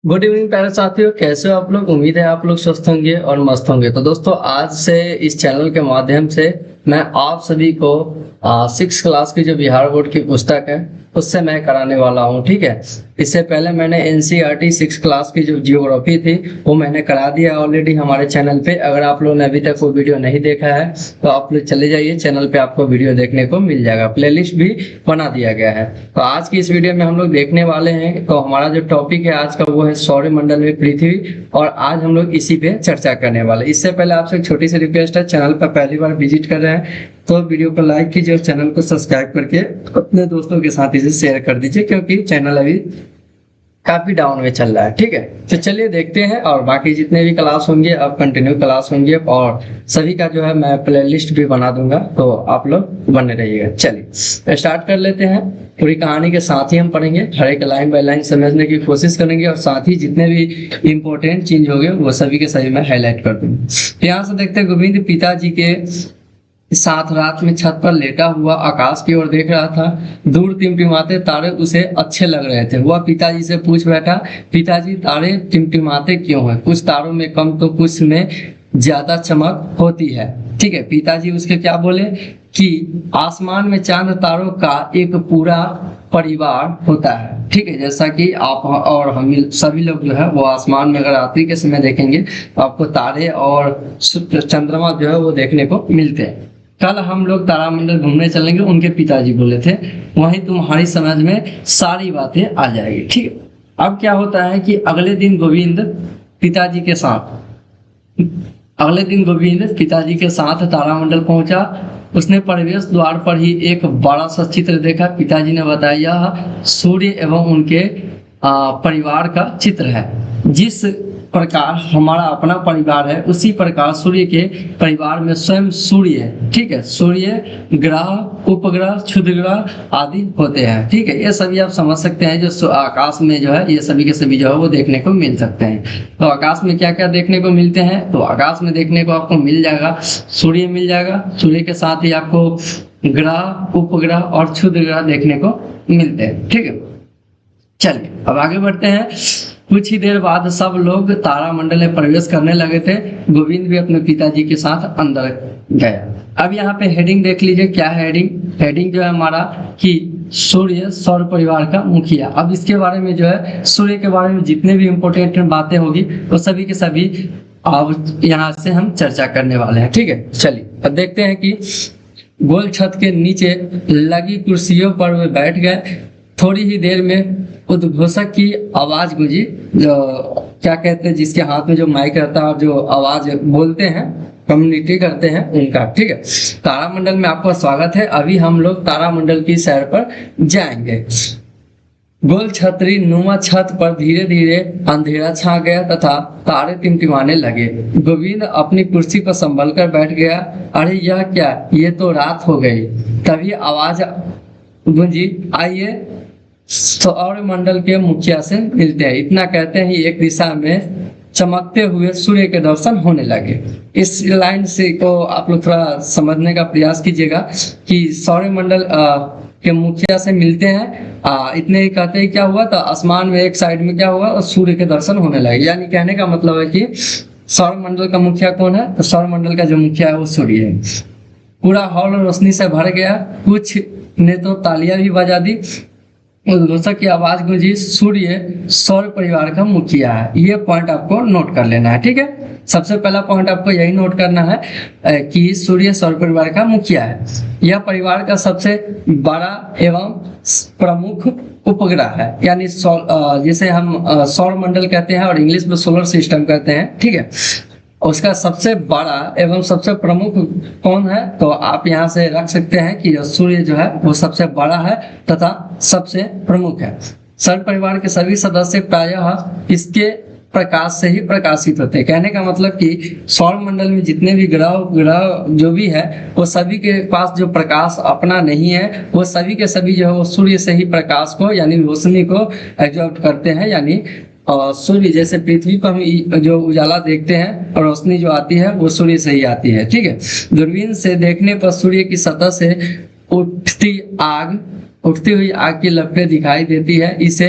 Good evening प्यारे साथियों, कैसे हो आप लोग। उम्मीद है आप लोग स्वस्थ होंगे और मस्त होंगे। तो दोस्तों, आज से इस चैनल के माध्यम से मैं आप सभी को 6 क्लास की जो बिहार बोर्ड की पुस्तक है उससे मैं कराने वाला हूं। ठीक है, इससे पहले मैंने एनसीईआरटी 6 क्लास की जो जियोग्राफी थी वो मैंने करा दिया ऑलरेडी हमारे चैनल पे। अगर आप लोगों ने अभी तक वो वीडियो नहीं देखा है तो आप लोग चले जाइए, चैनल पे आपको वीडियो देखने को मिल जाएगा, प्लेलिस्ट भी बना दिया गया है। तो आज की इस वीडियो में हम लोग देखने वाले हैं, तो हमारा जो टॉपिक है आज का वो है सौरमंडल में पृथ्वी, और आज हम लोग इसी पे चर्चा करने वाले। इससे पहले आपसे एक छोटी सी रिक्वेस्ट है, चैनल पर पहली बार विजिट कर रहे हैं तो वीडियो को लाइक कीजिए और चैनल को सब्सक्राइब करके अपने दोस्तों के साथ इसे शेयर कर दीजिए, क्योंकि चैनल अभी काफी डाउन में चल रहा है। ठीक है, तो चलिए देखते हैं। और बाकी जितने भी क्लास होंगे अब कंटिन्यू क्लास होंगे, और सभी का जो है मैं प्लेलिस्ट भी बना दूंगा, तो आप लोग बने रहिएगा। चलिए स्टार्ट कर लेते हैं। पूरी कहानी के साथ ही हम पढ़ेंगे, हर एक लाइन बाय लाइन समझने की कोशिश करेंगे, और साथ ही जितने भी इंपॉर्टेंट चीज होंगे वो सभी के सभी मैं हाईलाइट कर दूंगा। यहाँ से देखते हैं, गोविंद पिताजी के साथ रात में छत पर लेटा हुआ आकाश की ओर देख रहा था। दूर टिमटिमाते तारे उसे अच्छे लग रहे थे। वह पिताजी से पूछ बैठा, पिताजी तारे टिमटिमाते क्यों हैं? कुछ तारों में कम तो कुछ में ज्यादा चमक होती है। ठीक है, पिताजी उसके क्या बोले कि आसमान में चांद तारों का एक पूरा परिवार होता है। ठीक है, जैसा कि आप और हम सभी लोग जो है वो आसमान में अगर रात्रि के समय देखेंगे तो आपको तारे और चंद्रमा जो है वो देखने को मिलते हैं। कल हम लोग तारामंडल घूमने चलेंगे, उनके पिताजी बोले थे, वहीं तुम्हारी समझ में सारी बातें आ जाएगी। ठीक है, अब क्या होता है कि अगले दिन गोविंद पिताजी के साथ तारामंडल पहुंचा। उसने प्रवेश द्वार पर ही एक बड़ा सा चित्र देखा। पिताजी ने बताया यह सूर्य एवं उनके परिवार का चित्र है। जिस प्रकार हमारा अपना परिवार है उसी प्रकार सूर्य के परिवार में स्वयं सूर्य है। ठीक है, सूर्य ग्रह, उपग्रह, क्षुद्र ग्रह आदि होते हैं। ठीक है, ये सभी आप समझ सकते हैं जो आकाश में जो है ये सभी के सभी जो है वो देखने को मिल सकते हैं। तो आकाश में क्या क्या देखने को मिलते हैं? तो आकाश में देखने को आपको मिल जाएगा सूर्य मिल जाएगा, सूर्य के साथ ही आपको ग्रह, उपग्रह और क्षुद्र ग्रह देखने को मिलते हैं। ठीक है, चलिए अब आगे बढ़ते हैं। कुछ ही देर बाद सब लोग तारामंडल में प्रवेश करने लगे थे। गोविंद भी अपने पिताजी के साथ अंदर गया। अब यहाँ पे हेडिंग देख लीजिए, क्या है हेडिंग? हेडिंग जो है हमारा कि सूर्य सौर परिवार का मुखिया। अब इसके बारे में जो है सूर्य के बारे में जितने भी इंपॉर्टेंट बातें होगी वो सभी के सभी अब यहाँ से हम चर्चा करने वाले हैं। ठीक है, चलिए अब देखते हैं कि गोल छत के नीचे लगी कुर्सियों पर वे बैठ गए। थोड़ी ही देर में उद्घोषक की आवाज गूंजी, जो क्या कहते हैं जिसके हाथ में जो माइक रहता है और जो आवाज बोलते हैं, कम्युनिटी करते हैं उनका। ठीक है, तारामंडल में आपका स्वागत है। अभी हम लोग तारामंडल की सैर पर जाएंगे। गोल छतरी नुमा छत पर धीरे धीरे अंधेरा छा गया तथा तारे टिमटिमाने लगे। गोविंद अपनी कुर्सी पर संभल कर बैठ गया। अरे यह क्या, ये तो रात हो गई। तभी आवाज गूंजी, आइए सौर मंडल के मुखिया से मिलते हैं। इतना कहते ही एक दिशा में चमकते हुए सूर्य के दर्शन होने लगे। इस लाइन से को आप लोग थोड़ा समझने का प्रयास कीजिएगा कि सौर मंडल के मुखिया से मिलते हैं। इतने ही कहते ही क्या हुआ, तो आसमान में एक साइड में क्या हुआ, सूर्य के दर्शन होने लगे। यानी कहने का मतलब है कि सौर मंडल का मुखिया कौन है? तो सौर मंडल का जो मुखिया है वो सूर्य है। पूरा हॉल रोशनी से भर गया। कुछ ने तो तालियां भी बजा दी। उद्घोषक की आवाज गूंजी, सूर्य सौर परिवार का मुखिया है। ये पॉइंट आपको नोट कर लेना है। ठीक है, सबसे पहला पॉइंट आपको यही नोट करना है कि सूर्य सौर परिवार का मुखिया है। यह परिवार का सबसे बड़ा एवं प्रमुख उपग्रह है, यानी जिसे हम सौर मंडल कहते हैं और इंग्लिश में सोलर सिस्टम कहते हैं। ठीक है, उसका सबसे बड़ा एवं सबसे प्रमुख कौन है? तो आप यहाँ से रख सकते हैं कि सूर्य जो है वो सबसे बड़ा है तथा सबसे प्रमुख है। सौर परिवार के सभी सदस्य प्रायः इसके प्रकाश से ही प्रकाशित होते हैं। कहने का मतलब कि सौर मंडल में जितने भी ग्रह जो भी है वो सभी के पास जो प्रकाश अपना नहीं है, वो सभी के सभी जो है वो सूर्य से ही प्रकाश को यानी रोशनी को एब्जॉर्ब करते हैं। यानी और सूर्य जैसे पृथ्वी पर हम जो उजाला देखते हैं और रोशनी जो आती है वो सूर्य से ही आती है। ठीक है, दूरबीन से देखने पर सूर्य की सतह से उठती हुई आग की लपटें दिखाई देती है। इसे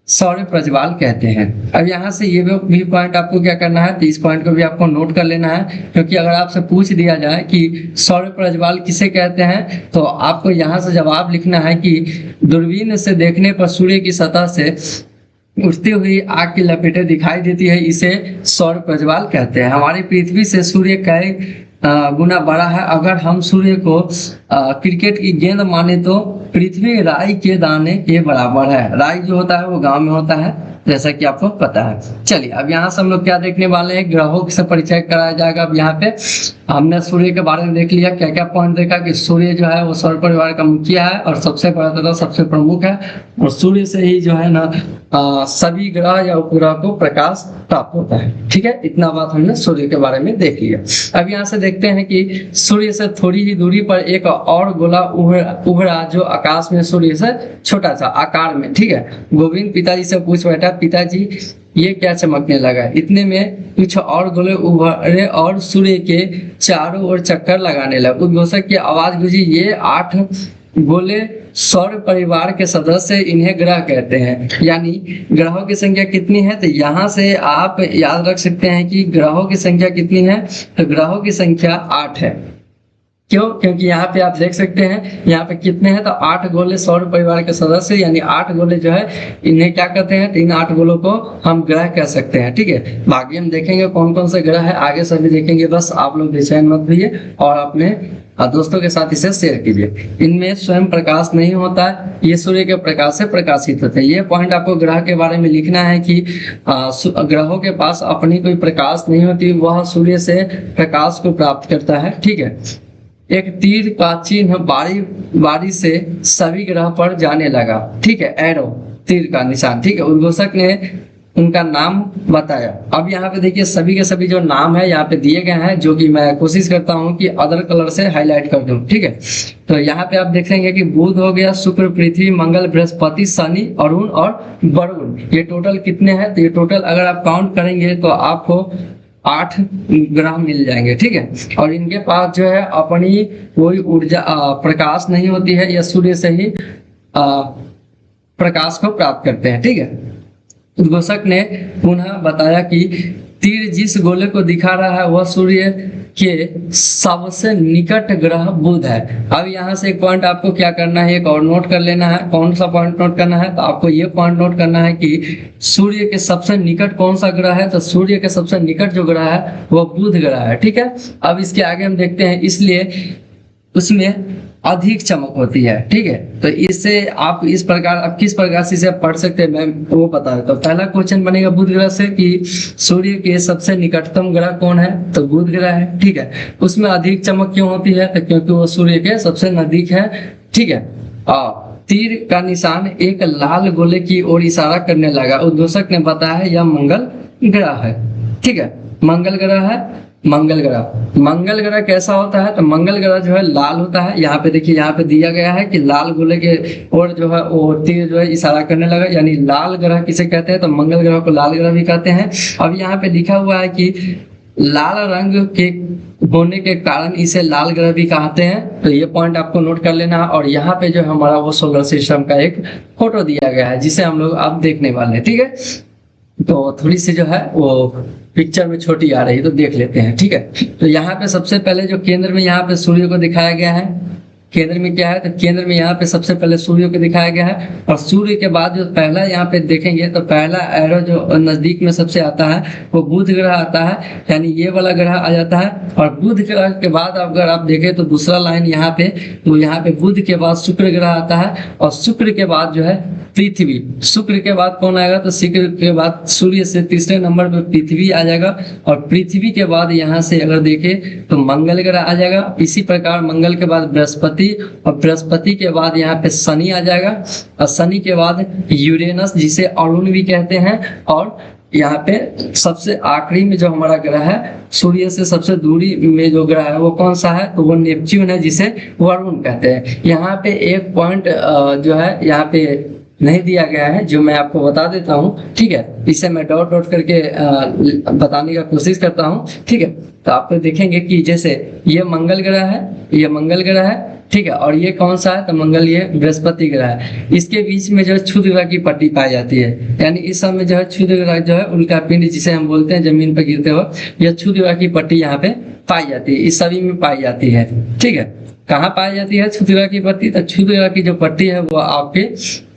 सौर प्रज्वाल कहते हैं। अब यहाँ से ये भी पॉइंट आपको क्या करना है, तो इस पॉइंट को भी आपको नोट कर लेना है, क्योंकि अगर आपसे पूछ दिया जाए कि सौर प्रज्वाल किसे कहते हैं, तो आपको यहाँ से जवाब लिखना है कि दूरबीन से देखने पर सूर्य की सतह से उठती हुई आग की लपेटें दिखाई देती है, इसे सौर प्रज्वाल कहते हैं। हमारी पृथ्वी से सूर्य कई गुना बड़ा है। अगर हम सूर्य को क्रिकेट की गेंद माने तो पृथ्वी राई के दाने के बराबर है। राई जो होता है वो गांव में होता है, जैसा कि आपको पता है। चलिए अब यहाँ से हम लोग क्या देखने वाले हैं, ग्रहों से परिचय कराया जाएगा। अब यहाँ पे हमने सूर्य के बारे में देख लिया, क्या क्या पॉइंट देखा कि सूर्य जो है वो सौर परिवार का मुखिया है और सबसे बड़ा तथा सबसे प्रमुख है, और सूर्य से ही जो है ना सभी ग्रह या उपग्रह को प्रकाश प्राप्त होता है। ठीक है, इतना बात हमने सूर्य के बारे में देख लिया। अब यहाँ से देखते हैं कि सूर्य से थोड़ी ही दूरी पर एक और गोला उभरा जो आकाश में सूर्य से छोटा सा आकार में। ठीक है, गोविंद पिताजी से पूछ बैठा, पिताजी ये क्या चमकने लगा। इतने में कुछ और गोले उभरे और सूर्य के चारों ओर चक्कर लगाने लगे। उद्घोषक की आवाज गूंजी, ये 8 गोले सौर परिवार के सदस्य, इन्हें ग्रह कहते हैं। यानी ग्रहों की संख्या कितनी है, तो यहाँ से आप याद रख सकते हैं कि ग्रहों की संख्या कितनी है, तो ग्रहों की संख्या 8 है। क्यों, क्योंकि यहाँ पे आप देख सकते हैं यहाँ पे कितने हैं, तो 8 गोले सौर परिवार के सदस्य, यानी 8 गोले जो है इन्हें क्या कहते हैं, तो इन 8 गोलों को हम ग्रह कह सकते हैं। ठीक है, बाकी हम देखेंगे कौन कौन से ग्रह है, आगे सभी देखेंगे। बस आप लोग बेचैन मत होइए और अपने दोस्तों के साथ इसे शेयर कीजिए। इनमें स्वयं प्रकाश नहीं होता है, ये सूर्य के प्रकाश से प्रकाशित होते हैं। ये पॉइंट आपको ग्रह के बारे में लिखना है कि ग्रहों के पास अपनी कोई प्रकाश नहीं होती, वह सूर्य से प्रकाश को प्राप्त करता है। ठीक है, एक तीर का चिन्ह बारी बारी से सभी ग्रह पर जाने लगा। ठीक है, एरो तीर का निशान। ठीक है, उद्घोषक ने उनका नाम बताया। अब यहाँ पे देखिए सभी के सभी जो नाम है यहाँ पे दिए गए हैं, जो कि मैं कोशिश करता हूँ कि अदर कलर से हाईलाइट कर दूं। ठीक है, तो यहाँ पे आप देखेंगे कि बुध हो गया, शुक्र, पृथ्वी, मंगल, बृहस्पति, शनि, अरुण और वरुण। ये टोटल कितने हैं, तो ये टोटल अगर आप काउंट करेंगे तो आपको 8 ग्रह मिल जाएंगे। ठीक है, और इनके पास जो है अपनी कोई ऊर्जा प्रकाश नहीं होती है, या सूर्य से ही प्रकाश को प्राप्त करते हैं। ठीक है, उद्घोषक ने पुनः बताया कि तीर जिस गोले को दिखा रहा है वह सूर्य के सबसे निकट ग्रह बुध है। अब यहाँ से एक पॉइंट आपको क्या करना है, एक और नोट कर लेना है। कौन सा पॉइंट नोट करना है, तो आपको ये पॉइंट नोट करना है कि सूर्य के सबसे निकट कौन सा ग्रह है, तो सूर्य के सबसे निकट जो ग्रह है वह बुध ग्रह है। ठीक है, अब इसके आगे हम देखते हैं, इसलिए उसमें अधिक चमक होती है। ठीक है, तो इससे आप इस प्रकार आप किस प्रकार से इसे पढ़ सकते हैं, मैं वो बता देता हूँ। पहला क्वेश्चन बनेगा बुध ग्रह से कि सूर्य के सबसे निकटतम ग्रह कौन है, तो बुध ग्रह है। ठीक है, उसमें अधिक चमक क्यों होती है, तो क्योंकि वो सूर्य के सबसे नजदीक है। ठीक है, तीर का निशान एक लाल गोले की ओर इशारा करने लगा। उद्घोषक ने बताया यह मंगल ग्रह है। ठीक है, मंगल ग्रह है। मंगल ग्रह कैसा होता है, तो मंगल ग्रह जो है लाल होता है। यहाँ पे देखिए, यहाँ पे दिया गया है कि लाल गोले के और जो है वो तीर जो है इशारा करने लगा, यानी लाल ग्रह किसे कहते हैं, तो मंगल ग्रह को लाल ग्रह भी कहते हैं। अब यहाँ पे लिखा हुआ है कि लाल रंग के होने के कारण इसे लाल ग्रह भी कहते हैं, तो ये पॉइंट आपको नोट कर लेना है। और यहाँ पे जो हमारा वो सोलर सिस्टम का एक फोटो दिया गया है, जिसे हम लोग अब देखने वाले हैं। ठीक है, तो थोड़ी सी जो है वो पिक्चर में छोटी आ रही है, तो देख लेते हैं। ठीक है, तो यहाँ पे सबसे पहले जो केंद्र में यहाँ पे सूर्य को दिखाया गया है, केंद्र में क्या है, तो केंद्र में यहाँ पे सबसे पहले सूर्य को दिखाया गया है। और सूर्य के बाद जो पहला यहाँ पे देखेंगे, तो पहला एरो जो नजदीक में सबसे आता है वो बुध ग्रह आता है, यानी ये वाला ग्रह आ जाता है। और बुध ग्रह के बाद अगर आप देखें तो दूसरा लाइन यहाँ पे, तो यहाँ पे बुध के बाद शुक्र ग्रह आता है, और शुक्र के बाद जो है पृथ्वी। शुक्र के बाद कौन आएगा, तो शुक्र के बाद सूर्य से तीसरे नंबर पे पृथ्वी आ जाएगा, और पृथ्वी के बाद यहाँ से अगर देखें तो मंगल ग्रह आ जाएगा। इसी प्रकार मंगल के बाद बृहस्पति, और बृहस्पति के बाद यहाँ पे शनि आ जाएगा, और शनि के बाद यूरेनस, जिसे अरुण भी कहते हैं। और यहाँ पे सबसे आखिरी में जो हमारा ग्रह है, सूर्य से सबसे दूरी में जो ग्रह है वो कौन सा है, तो वो नेपच्यून है, जिसे वरुण कहते हैं। यहाँ पे एक पॉइंट जो है यहाँ पे नहीं दिया गया है, जो मैं आपको बता देता हूँ। ठीक है, इसे मैं डॉट डॉट करके बताने का कोशिश करता हूँ। ठीक है, तो आप देखेंगे कि जैसे ये मंगल ग्रह है, ये मंगल ग्रह है, ठीक है। और ये कौन सा है, तो मंगल ये बृहस्पति ग्रह है। इसके बीच में जो है क्षुद्र ग्रह की पट्टी पाई जाती है, यानी इस समय जो है क्षुद्र ग्रह जो है उनका पिंड जिसे हम बोलते हैं जमीन पर गिरते हो, यह क्षुद्र ग्रह की पट्टी यहाँ पे पाई जाती है, इस सभी में पाई जाती है। ठीक है, कहाँ पाई जाती है क्षुद्र ग्रह की पट्टी, तो क्षुद्र ग्रह की जो पट्टी है वो आपके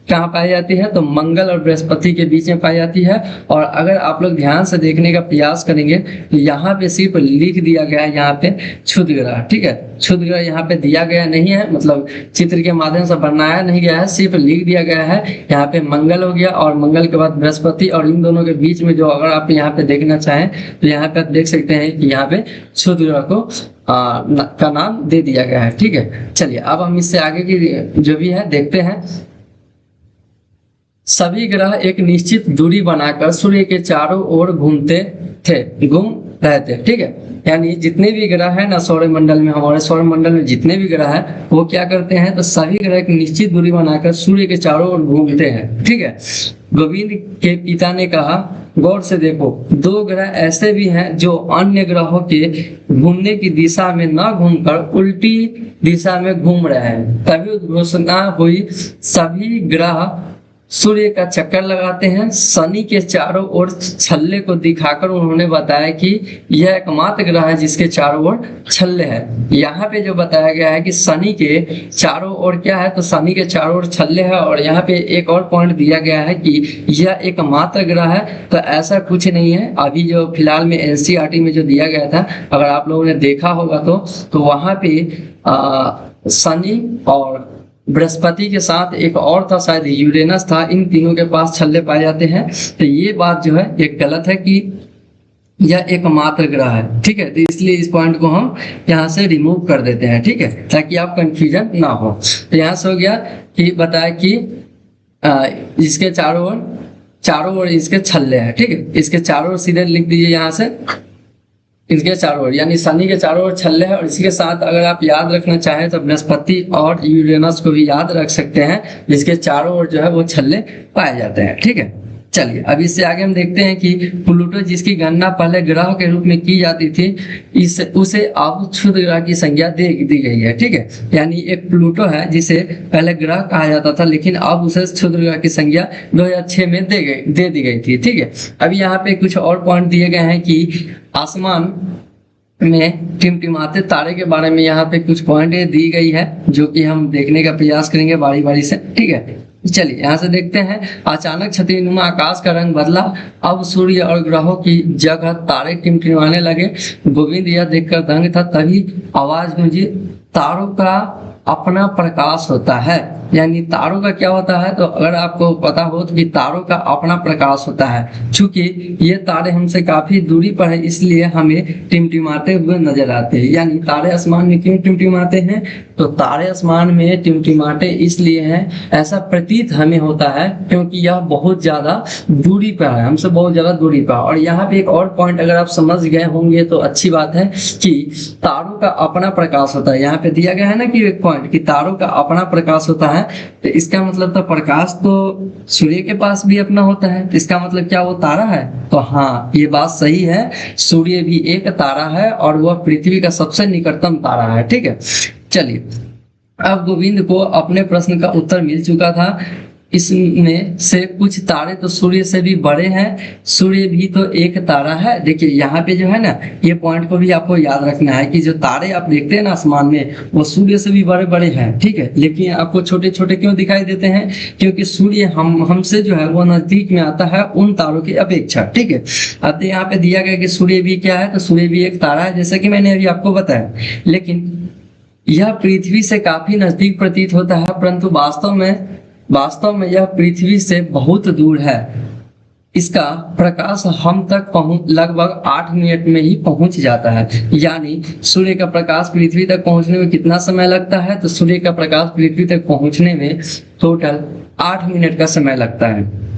कहाँ पाई जाती है, तो मंगल और बृहस्पति के बीच में पाई जाती है। और अगर आप लोग ध्यान से देखने का प्रयास करेंगे तो यहाँ पे सिर्फ लिख दिया गया है यहाँ पे क्षुद्र ग्रह। ठीक है, क्षुद्र ग्रह यहाँ पे दिया गया नहीं है, मतलब चित्र के माध्यम से बनाया नहीं गया है, सिर्फ लिख दिया गया है। यहाँ पे मंगल हो गया और मंगल के बाद बृहस्पति, और इन दोनों के बीच में जो अगर आप यहाँ पे देखना चाहें तो यहाँ पे आप देख सकते हैं कि यहाँ पे क्षुद्र ग्रह को का नाम दे दिया गया है। ठीक है, चलिए अब हम इससे आगे की जो भी है देखते हैं। सभी ग्रह एक निश्चित दूरी बनाकर सूर्य के चारों ओर घूम रहे थे। ठीक है, यानी जितने भी ग्रह है ना सौरमंडल में, हमारे सौरमंडल में जितने भी ग्रह है वो क्या करते हैं, तो सभी ग्रह एक निश्चित दूरी बनाकर सूर्य के चारों ओर घूमते हैं। ठीक है, गोविंद के पिता ने कहा, गौर से देखो, दो ग्रह ऐसे भी हैं जो अन्य ग्रहों के घूमने की दिशा में न घूमकर उल्टी दिशा में घूम रहे हैं। तभी घोषणा हुई, सभी ग्रह सूर्य का चक्कर लगाते हैं। शनि के चारों ओर छल्ले को दिखाकर उन्होंने बताया कि यह एकमात्र ग्रह है जिसके चारों ओर छल्ले है। यहाँ पे जो बताया गया है कि शनि के चारों ओर क्या है, तो शनि के चारों ओर छल्ले है। और यहाँ पे एक और पॉइंट दिया गया है कि यह एकमात्र ग्रह है, तो ऐसा कुछ नहीं है। अभी जो फिलहाल में एनसीईआरटी में जो दिया गया था, अगर आप लोगों ने देखा होगा तो वहाँ पे शनि और बृहस्पति के साथ एक और था, शायद यूरेनस था, इन तीनों के पास छल्ले पाए जाते हैं। तो ये बात जो है ये गलत है कि यह एकमात्र ग्रह है। ठीक है, तो इसलिए इस पॉइंट को हम यहाँ से रिमूव कर देते हैं। ठीक है, ताकि आप कंफ्यूजन ना हो। तो यहाँ से हो गया कि बताया कि इसके चारों ओर इसके छल्ले हैं। ठीक है, इसके चारों ओर सीधे लिख दीजिए यहाँ से, इसके चारों ओर, यानी शनि के चारों ओर छल्ले है। और इसके साथ अगर आप याद रखना चाहें तो बृहस्पति और यूरेनस को भी याद रख सकते हैं, जिसके चारों ओर जो है वो छल्ले पाए जाते हैं। ठीक है, चलिए अब इससे आगे हम देखते हैं कि प्लूटो जिसकी गणना पहले ग्रह के रूप में की जाती थी, उसे अब क्षुद्र ग्रह की संज्ञा दे दी गई है। ठीक है, यानी एक प्लूटो है जिसे पहले ग्रह कहा जाता था, लेकिन अब उसे क्षुद्र ग्रह की संज्ञा 2006 में दे दी गई थी। ठीक है, अब यहाँ पे कुछ और पॉइंट दिए गए हैं कि आसमान में टिमटिमाते तारे के बारे में यहाँ पे कुछ पॉइंट दी गई है, जो कि हम देखने का प्रयास करेंगे बारी बारी से। ठीक है, चलिए यहाँ से देखते हैं। अचानक छतरीनुमा आकाश का रंग बदला, अब सूर्य और ग्रहों की जगह तारे टिमटिमाने लगे। गोविंद यह देखकर दंग था, तभी आवाज गूंजी, तारों का अपना प्रकाश होता है। यानी तारों का क्या होता है, तो अगर आपको पता हो तो कि तारों का अपना प्रकाश होता है। चूंकि ये तारे हमसे काफी दूरी पर है, इसलिए हमें टिमटिमाते हुए नजर आते हैं। यानी तारे आसमान में क्यों टिमटिमाते हैं, तो तारे आसमान में टिमटिमाते इसलिए हैं, ऐसा प्रतीत हमें होता है क्योंकि यह बहुत ज्यादा दूरी पर है, हमसे बहुत ज्यादा दूरी पर। और यहाँ पे एक और पॉइंट अगर आप समझ गए होंगे तो अच्छी बात है कि तारों का अपना प्रकाश होता है। यहाँ पे दिया गया है ना कि एक पॉइंट कि तारों का अपना प्रकाश होता है, तो इसका मतलब तो प्रकाश तो सूर्य के पास भी अपना होता है, तो इसका मतलब क्या वो तारा है, तो हाँ ये बात सही है, सूर्य भी एक तारा है और वह पृथ्वी का सबसे निकटतम तारा है। ठीक है, चलिए अब गोविंद को अपने प्रश्न का उत्तर मिल चुका था। इसमें से कुछ तारे तो सूर्य से भी बड़े हैं, सूर्य भी तो एक तारा है। देखिए यहाँ पे जो है ना, ये पॉइंट को भी आपको याद रखना है कि जो तारे आप देखते हैं ना आसमान में, वो सूर्य से भी बड़े बड़े हैं। ठीक है, लेकिन आपको छोटे छोटे क्यों दिखाई देते हैं, क्योंकि सूर्य हमसे जो है वो नजदीक में आता है उन तारों की अपेक्षा। ठीक है, अब यहाँ पे दिया गया कि सूर्य भी क्या है, तो सूर्य भी एक तारा है, जैसा कि मैंने अभी आपको बताया। लेकिन यह पृथ्वी से काफी नजदीक प्रतीत होता है, परंतु वास्तव में यह पृथ्वी से बहुत दूर है। इसका प्रकाश हम तक लगभग 8 मिनट में ही पहुंच जाता है। यानी सूर्य का प्रकाश पृथ्वी तक पहुंचने में कितना समय लगता है, तो सूर्य का प्रकाश पृथ्वी तक पहुंचने में टोटल 8 मिनट का समय लगता है।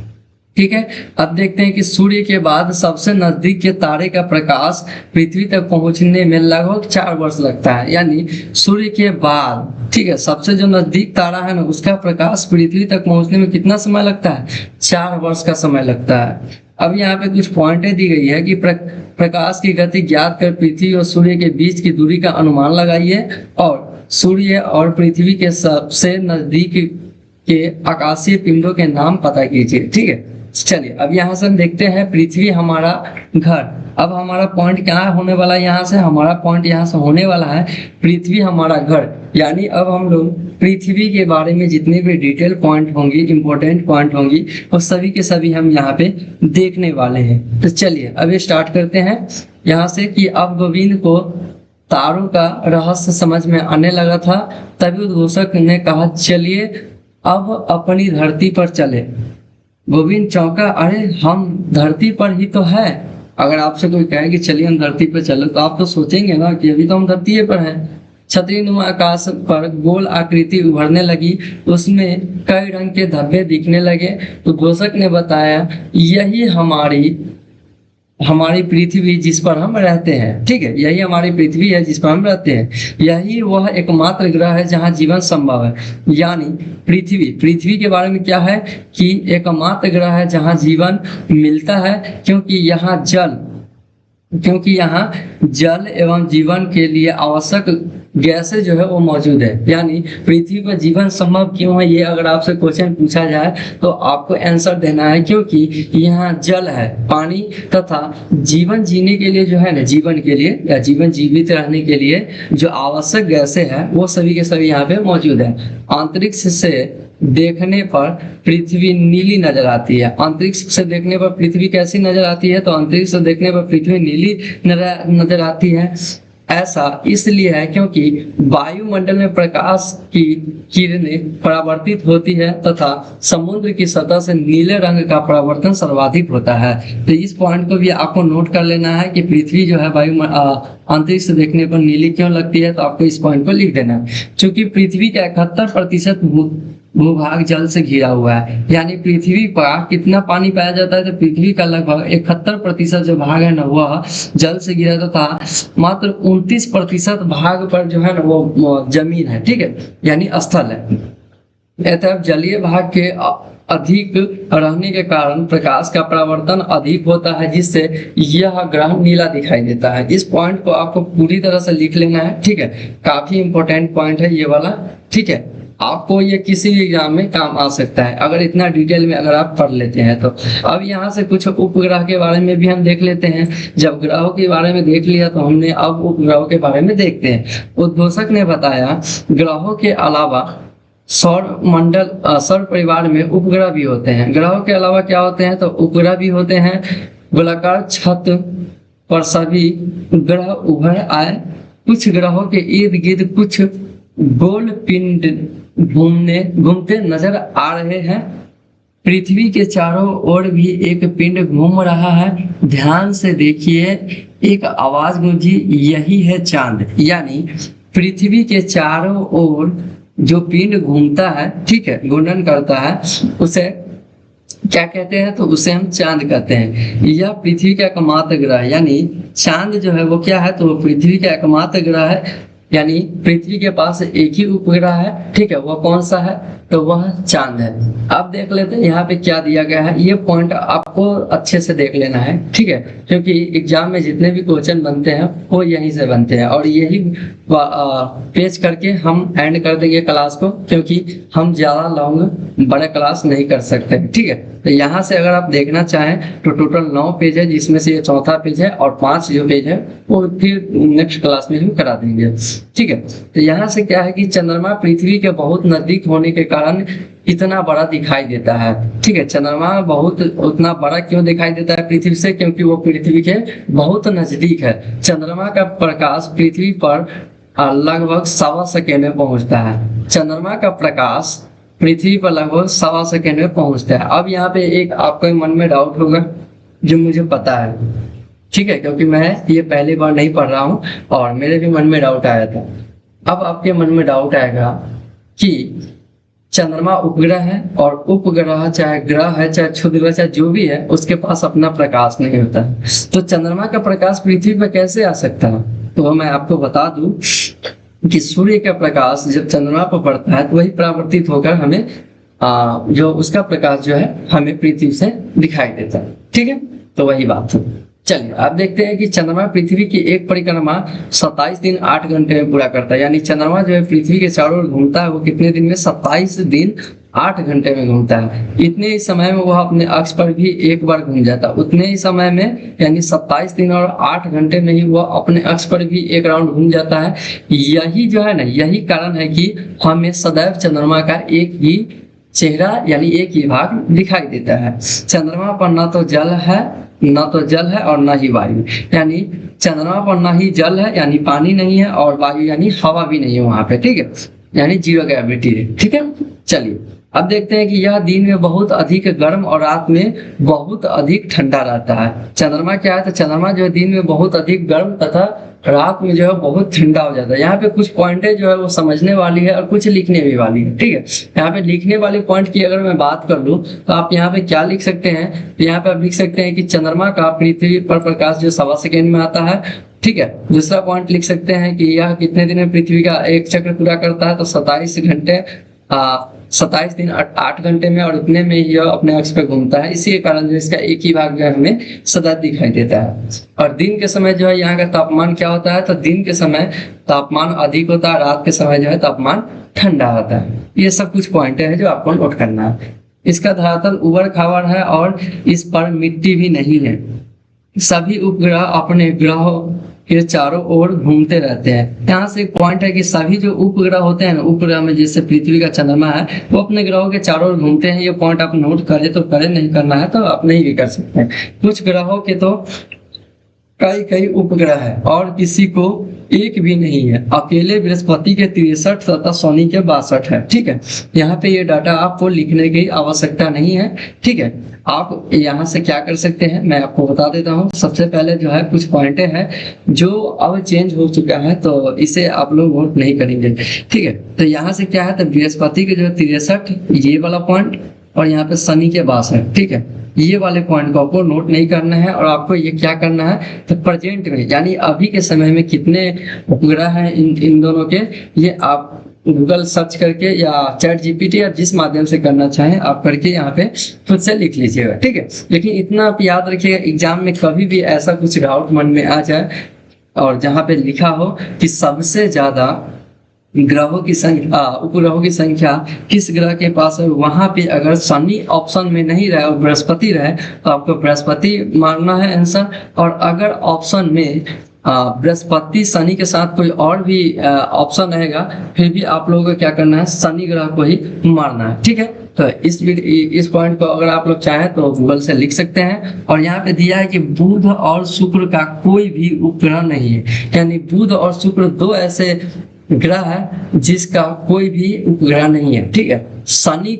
ठीक है, अब देखते हैं कि सूर्य के बाद सबसे नजदीक के तारे का प्रकाश पृथ्वी तक पहुंचने में लगभग 4 वर्ष लगता है। यानी सूर्य के बाद, ठीक है, सबसे जो नजदीक तारा है ना, उसका प्रकाश पृथ्वी तक पहुंचने में कितना समय लगता है, 4 वर्ष का समय लगता है। अब यहाँ पे कुछ पॉइंटें दी गई है कि प्रकाश की गति ज्ञात कर पृथ्वी और सूर्य के बीच की दूरी का अनुमान लगाइए और सूर्य और पृथ्वी के सबसे नजदीक के आकाशीय पिंडों के नाम पता कीजिए। ठीक है, चलिए अब यहाँ से हम देखते हैं पृथ्वी हमारा घर। अब हमारा पॉइंट क्या होने वाला है, यहाँ से हमारा पॉइंट यहाँ से होने वाला है पृथ्वी हमारा घर। यानी अब हम लोग पृथ्वी के बारे में जितने भी डिटेल पॉइंट होंगे, इंपॉर्टेंट पॉइंट होंगी, वो सभी के सभी हम यहाँ पे देखने वाले हैं। तो चलिए अब स्टार्ट करते हैं यहाँ से कि अब गोविंद को तारों का रहस्य समझ में आने लगा था। तभी उद्घोषक ने कहा, चलिए अब अपनी धरती पर चले। गोविंद चौंका, अरे हम धरती पर ही तो है। अगर आपसे कोई कहे कि चलिए हम धरती पर चलो, तो आप तो सोचेंगे ना कि अभी तो हम धरती पर हैं। छतरी नुमा आकाश पर गोल आकृति उभरने लगी, उसमें कई रंग के धब्बे दिखने लगे। तो घोषक ने बताया, यही हमारी पृथ्वी जिस पर हम रहते हैं। ठीक है, यही हमारी पृथ्वी है जिस पर हम रहते हैं। यही वह एकमात्र ग्रह है जहां जीवन संभव है। यानी पृथ्वी के बारे में क्या है कि एकमात्र ग्रह है जहां जीवन मिलता है, क्योंकि यहाँ जल एवं जीवन के लिए आवश्यक गैसें जो है वो मौजूद है। यानी पृथ्वी पर जीवन संभव क्यों है, ये अगर आपसे क्वेश्चन पूछा जाए तो आपको आंसर देना है, क्योंकि यहाँ जल है, पानी तथा जीवन जीने के लिए जो है ना, जीवन के लिए या जीवन जीवित रहने के लिए जो आवश्यक गैसें हैं वो सभी के सभी यहाँ पे मौजूद है। अंतरिक्ष से देखने पर पृथ्वी नीली नजर आती है। अंतरिक्ष से देखने पर पृथ्वी कैसी नजर आती है, तो अंतरिक्ष से देखने पर पृथ्वी नीली नजर आती है। ऐसा इसलिए है क्योंकि वायुमंडल में प्रकाश की किरणें परावर्तित होती है तथा समुद्र की सतह से नीले रंग का परावर्तन सर्वाधिक होता है। तो इस पॉइंट को भी आपको नोट कर लेना है कि पृथ्वी जो है अंतरिक्ष से देखने पर नीली क्यों लगती है, तो आपको इस पॉइंट को लिख देना है। क्योंकि पृथ्वी का 71% भूभाग जल से घिरा हुआ है। यानी पृथ्वी पर कितना पानी पाया जाता है, तो पृथ्वी का लगभग 71% जो भाग है ना वह जल से घिरा था। मात्र 29% भाग पर जो है ना वो जमीन है। ठीक है, यानी स्थल है। अतः जलीय भाग के अधिक रहने के कारण प्रकाश का परावर्तन अधिक होता है, जिससे यह ग्रह नीला दिखाई देता है। इस पॉइंट को आपको पूरी तरह से लिख लेना है। ठीक है, काफी इंपॉर्टेंट पॉइंट है ये वाला। ठीक है, आपको ये किसी भी एग्जाम में काम आ सकता है अगर इतना डिटेल में अगर आप पढ़ लेते हैं तो। अब यहाँ से कुछ उपग्रह के बारे में भी हम देख लेते हैं। जब ग्रहों के बारे में देख लिया तो हमने अब उपग्रहों के बारे में देखते हैं। उद्घोषक ने बताया, ग्रहों के अलावा सौर परिवार में उपग्रह भी होते हैं। ग्रहों के अलावा क्या होते हैं, तो उपग्रह भी होते हैं। गोलाकार छत पर सभी ग्रह उभर आए। कुछ ग्रहों के इर्द गिर्द कुछ गोल पिंड घूमते नजर आ रहे हैं। पृथ्वी के चारों ओर भी एक पिंड घूम रहा है। ध्यान से देखिए, एक आवाज गूंजी, यही है चांद। यानी पृथ्वी के चारों ओर जो पिंड घूमता है, ठीक है, घूर्णन करता है, उसे क्या कहते हैं, तो उसे हम चांद कहते हैं। यह पृथ्वी का एकमात्र ग्रह है। यानी चांद जो है वो क्या है, तो वो पृथ्वी का एकमात्र ग्रह है। यानी पृथ्वी के पास एक ही उपग्रह है। ठीक है, वह कौन सा है, तो वह चांद है। अब देख लेते हैं यहाँ पे क्या दिया गया है। ये पॉइंट आपको अच्छे से देख लेना है। ठीक है, क्योंकि एग्जाम में जितने भी क्वेश्चन बनते हैं वो यहीं से बनते हैं, और यही पेज करके हम एंड कर देंगे क्लास को, क्योंकि हम ज्यादा लॉन्ग बड़ा क्लास नहीं कर सकते। ठीक है, तो यहाँ से अगर आप देखना चाहें तो टोटल 9 पेज है, जिसमें से ये चौथा पेज है, और 5 जो पेज है वो फिर नेक्स्ट क्लास में हम करा देंगे। ठीक है, तो यहाँ से क्या है कि चंद्रमा पृथ्वी के बहुत नजदीक होने के कारण इतना बड़ा दिखाई देता है। ठीक है, चंद्रमा उतना बड़ा क्यों दिखाई देता है पृथ्वी से, क्योंकि वो पृथ्वी के बहुत नजदीक है। चंद्रमा का प्रकाश पृथ्वी पर लगभग 1.25 सेकेंड में पहुंचता है। चंद्रमा का प्रकाश पृथ्वी पर लगभग 1.25 सेकेंड में पहुंचता है। अब यहाँ पे एक आपके मन में डाउट होगा, जो मुझे पता है। ठीक है, क्योंकि मैं ये पहली बार नहीं पढ़ रहा हूँ और मेरे भी मन में डाउट आया था। अब आपके मन में डाउट आएगा कि चंद्रमा उपग्रह है, और उपग्रह चाहे ग्रह है चाहे क्षुद्र चाहे जो भी है, उसके पास अपना प्रकाश नहीं होता है। तो चंद्रमा का प्रकाश पृथ्वी पर कैसे आ सकता है, तो मैं आपको बता दूं कि सूर्य का प्रकाश जब चंद्रमा पर पड़ता है तो वही परावर्तित होकर हमें जो उसका प्रकाश जो है हमें पृथ्वी से दिखाई देता है। ठीक है, तो वही बात है। चलिए अब देखते हैं कि चंद्रमा पृथ्वी की एक परिक्रमा 27 दिन 8 घंटे में पूरा करता है। यानी चंद्रमा जो है पृथ्वी के चारों ओर घूमता है वो कितने दिन में? 27 दिन 8 घंटे में घूमता है। इतने ही समय में वह अपने अक्ष पर भी एक बार घूम जाता है। उतने ही समय में यानी 27 दिन और 8 घंटे में ही वह अपने अक्ष पर भी एक राउंड घूम जाता है। यही जो है ना, यही कारण है कि हमें सदैव चंद्रमा का एक ही चेहरा यानी एक ही भाग दिखाई देता है। चंद्रमा पर ना तो जल है, ना तो जल है और ना ही वायु। यानी चंद्रमा पर ना ही जल है यानी पानी नहीं है, और वायु यानी हवा भी नहीं है वहां पे, ठीक है, यानी जीरो ग्रेविटी है, ठीक है। चलिए अब देखते हैं कि यह दिन में बहुत अधिक गर्म और रात में बहुत अधिक ठंडा रहता है। चंद्रमा क्या है? तो चंद्रमा जो है दिन में बहुत अधिक गर्म तथा रात में जो है बहुत ठंडा हो जाता है। यहाँ पे कुछ पॉइंटें जो है वो समझने वाली है और कुछ लिखने भी वाली है, ठीक है। यहाँ पे लिखने वाले पॉइंट की अगर मैं बात कर लूँ तो आप यहाँ पे क्या लिख सकते हैं? तो यहाँ पे आप लिख सकते हैं कि चंद्रमा का पृथ्वी पर प्रकाश जो 1.25 सेकेंड में आता है, ठीक है। दूसरा पॉइंट लिख सकते हैं कि यह कितने दिन में पृथ्वी का एक चक्र पूरा करता है? तो 27 घंटे 27 दिन 8 घंटे में, और उतने में यह अपने अक्ष पे घूमता है। इसी के कारण जो इसका एक ही भाग जो है हमें सदा दिखाई देता है। और दिन के समय जो है यहाँ का तापमान क्या होता है? तो दिन के समय तापमान अधिक होता है, रात के समय जो है तापमान ठंडा होता है। ये सब कुछ पॉइंट है जो आपको नोट करना है। इसका धरातल उबड़ खाबड़ है और इस पर मिट्टी भी नहीं है। सभी उपग्रह अपने ग्रहों के चारों ओर घूमते रहते हैं। यहाँ से एक पॉइंट है कि सभी जो उपग्रह होते हैं ना, उपग्रह में जैसे पृथ्वी का चंद्रमा है, वो अपने ग्रहों के चारों ओर घूमते हैं। ये पॉइंट आप नोट करें तो करें, नहीं करना है तो आप नहीं भी कर सकते हैं। कुछ ग्रहों के तो कई कई उपग्रह है और किसी को एक भी नहीं है। अकेले बृहस्पति के 63 तथा शनि के 62 है, ठीक है। यहाँ पे ये डाटा आपको लिखने की आवश्यकता नहीं है, ठीक है। आप यहाँ से क्या कर सकते हैं मैं आपको बता देता हूँ। सबसे पहले जो है कुछ पॉइंटें हैं जो अब चेंज हो चुका है, तो इसे आप लोग नोट नहीं करेंगे, ठीक है। तो यहाँ से क्या है, तो बृहस्पति के जो 63 ये वाला पॉइंट, और यहाँ पे शनि के 62, ठीक है। ये वाले पॉइंट को आपको नोट नहीं करना है, और आपको ये क्या करना है, तो प्रेजेंट में यानी अभी के समय में कितने उपग्रह हैं इन दोनों के, ये आप गूगल सर्च करके या चैट जीपीटी या जिस माध्यम से करना चाहें आप करके यहाँ पे खुद से लिख लीजिएगा, ठीक है। लेकिन इतना आप याद रखिएगा, एग्जाम में कभी भी ऐसा कुछ डाउट मन में आ जाए और जहाँ पे लिखा हो कि सबसे ज्यादा ग्रहों की संख्या, उपग्रहों की संख्या किस ग्रह के पास है, वहां पे अगर शनि ऑप्शन में नहीं रहे और बृहस्पति रहे तो आपको बृहस्पति मानना है आंसर। और अगर ऑप्शन में बृहस्पति शनि के साथ कोई और भी ऑप्शन रहेगा, फिर भी आप लोगों को क्या करना है, शनि ग्रह को ही मारना है, ठीक है। तो इस पॉइंट को अगर आप लोग चाहें तो गूगल से लिख सकते हैं। और यहाँ पे दिया है कि बुध और शुक्र का कोई भी उपग्रह नहीं है। यानी बुध और शुक्र दो ऐसे ग्रह है जिसका कोई भी उपग्रह नहीं है, ठीक है। शनि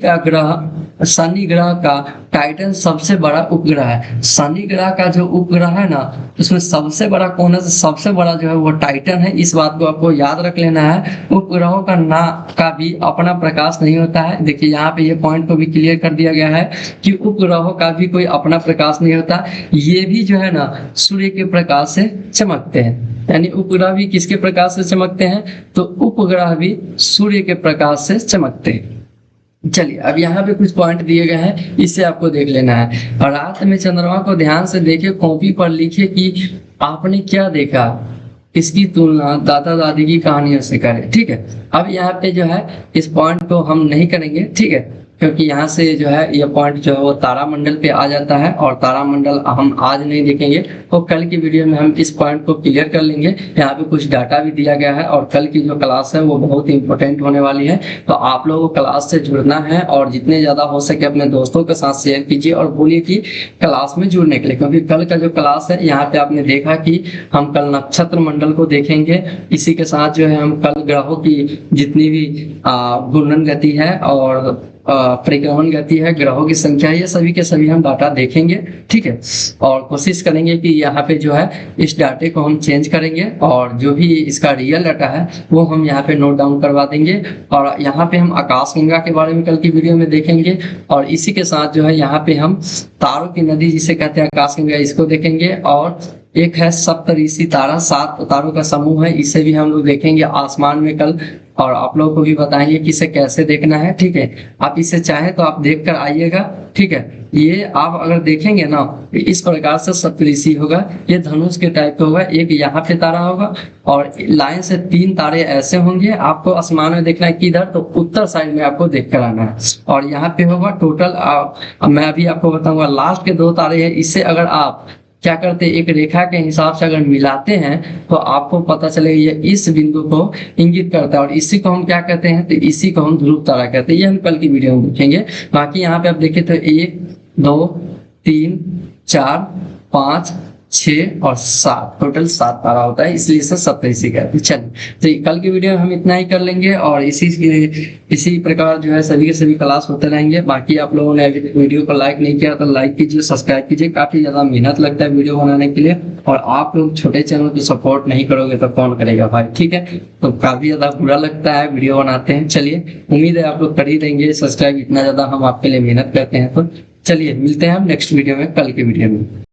ग्रह का टाइटन सबसे बड़ा उपग्रह है। शनि ग्रह का जो उपग्रह है ना, उसमें सबसे बड़ा कौन है, सबसे बड़ा जो है वो टाइटन है। इस बात को आपको याद रख लेना है। उपग्रहों का भी अपना प्रकाश नहीं होता है। देखिए यहाँ पे ये पॉइंट को भी क्लियर कर दिया गया है कि उपग्रहों का भी कोई अपना प्रकाश नहीं होता। ये भी जो है ना सूर्य के प्रकाश से चमकते हैं। यानी उपग्रह भी किसके प्रकाश से चमकते हैं, तो उपग्रह भी सूर्य के प्रकाश से चमकते हैं। चलिए अब यहाँ पे कुछ पॉइंट दिए गए हैं, इसे आपको देख लेना है। और रात में चंद्रमा को ध्यान से देखे, कॉपी पर लिखे कि आपने क्या देखा, इसकी तुलना दादा दादी की कहानियों से करें, ठीक है। अब यहाँ पे जो है इस पॉइंट को हम नहीं करेंगे, ठीक है, क्योंकि यहाँ से जो है ये पॉइंट जो है वो तारामंडल पे आ जाता है, और तारामंडल हम आज नहीं देखेंगे, तो कल की वीडियो में हम इस पॉइंट को क्लियर कर लेंगे। यहाँ पे कुछ डाटा भी दिया गया है, और कल की जो क्लास है वो बहुत इंपॉर्टेंट होने वाली है। तो आप लोगों को क्लास से जुड़ना है, और जितने ज्यादा हो सके अपने दोस्तों के साथ शेयर कीजिए और बोलिए कि क्लास में जुड़ने के लिए। क्योंकि कल का जो क्लास है यहाँ पे आपने देखा कि हम कल नक्षत्र मंडल को देखेंगे, इसी के साथ जो है हम कल ग्रहों की जितनी भी घूर्णन गति है और परिक्रमण गति है, ग्रहों की संख्या है, ये सभी के सभी हम डाटा देखेंगे, ठीक है। और कोशिश करेंगे कि यहाँ पे जो है इस डाटे को हम चेंज करेंगे, और जो भी इसका रियल डाटा है वो हम यहाँ पे नोट डाउन करवा देंगे। और यहाँ पे हम आकाशगंगा के बारे में कल की वीडियो में देखेंगे, और इसी के साथ जो है यहाँ पे हम तारों की नदी जिसे कहते हैं आकाशगंगा, इसको देखेंगे। और एक है सप्तऋषि तारा, 7 तारों का समूह है, इसे भी हम लोग देखेंगे। आसमान में कल और आप लोगों को भी बताएंगे कि इसे कैसे देखना है। ठीक है, आप इसे चाहे तो आप देख कर आइएगा। ठीक है, ये आप अगर देखेंगे ना इस प्रकार से सप्तऋषि होगा, ये धनुष के टाइप का होगा, एक यहाँ पे तारा होगा और लाइन से 3 तारे ऐसे होंगे। आपको आसमान में देखना है किधर, तो उत्तर साइड में आपको देख कर आना है। और यहाँ पे होगा टोटल मैं अभी आपको बताऊंगा लास्ट के 2 तारे हैं, इससे अगर आप क्या करते हैं एक रेखा के हिसाब से अगर मिलाते हैं तो आपको पता चलेगा ये इस बिंदु को इंगित करता है और इसी को हम क्या कहते हैं, तो इसी को हम ध्रुव तारा कहते हैं। ये हम कल की वीडियो में देखेंगे। बाकी यहाँ पे आप देखिए तो 1 2 3 4 5 6 और 7 टोटल 7 तारा होता है, इसलिए इसे सप्तऋषि कहते हैं। चलिए तो कल की वीडियो में हम इतना ही कर लेंगे और इसी प्रकार जो है सभी के सभी क्लास होते रहेंगे। बाकी आप लोगों ने वीडियो को लाइक नहीं किया तो लाइक कीजिए, सब्सक्राइब कीजिए, काफी ज्यादा मेहनत लगता है वीडियो बनाने के लिए और आप लोग छोटे चैनल को सपोर्ट नहीं करोगे तो कौन करेगा भाई। ठीक है, तो काफी ज्यादा बुरा लगता है वीडियो बनाते हैं। चलिए उम्मीद है आप लोग कर ही देंगे सब्सक्राइब, इतना ज्यादा हम आपके लिए मेहनत करते हैं। तो चलिए मिलते हैं हम नेक्स्ट वीडियो में, कल के वीडियो में।